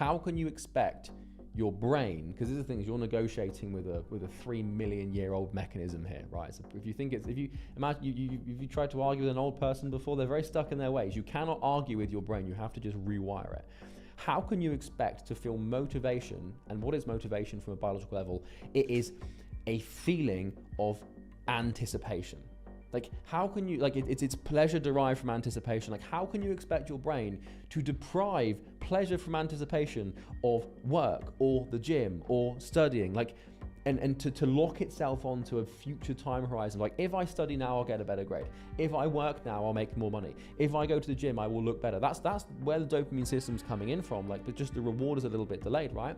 How can you expect your brain, because this is the thing, is you're negotiating with a 3 million year old mechanism here, right? So if you imagine you tried to argue with an old person before, they're very stuck in their ways. You cannot argue with your brain, you have to just rewire it. How can you expect to feel motivation? And what is motivation from a biological level? It is a feeling of anticipation. Like, how can you, like, it's pleasure derived from anticipation. Like, how can you expect your brain to deprive pleasure from anticipation of work or the gym or studying? Like, and to lock itself onto a future time horizon. Like, if I study now, I'll get a better grade. If I work now, I'll make more money. If I go to the gym, I will look better. That's where the dopamine system's coming in from. Like, but just the reward is a little bit delayed, right?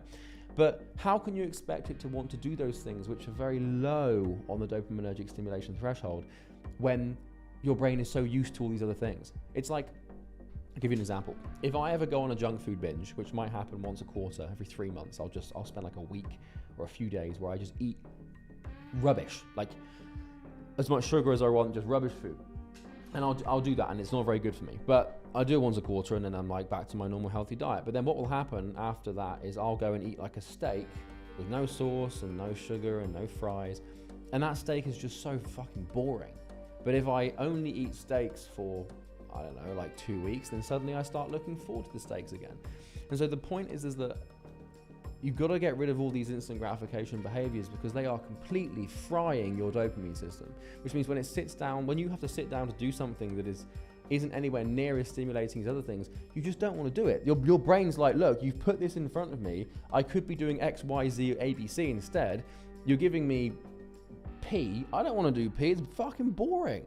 But how can you expect it to want to do those things which are very low on the dopaminergic stimulation threshold when your brain is so used to all these other things? It's like, I'll give you an example. If I ever go on a junk food binge, which might happen once a quarter, every 3 months, I'll spend like a week or a few days where I just eat rubbish, like as much sugar as I want, just rubbish food. And I'll do that, and it's not very good for me. But I do it once a quarter, and then I'm like back to my normal healthy diet. But then what will happen after that is I'll go and eat like a steak with no sauce and no sugar and no fries. And that steak is just so fucking boring. But if I only eat steaks for, I don't know, like 2 weeks, then suddenly I start looking forward to the steaks again. And so the point is that you've got to get rid of all these instant gratification behaviors, because they are completely frying your dopamine system, which means when you have to sit down to do something that isn't anywhere near as stimulating as other things, you just don't want to do it. Your brain's like, look, you've put this in front of me. I could be doing X, Y, Z, A, B, C instead. You're giving me P. I don't want to do P. It's fucking boring.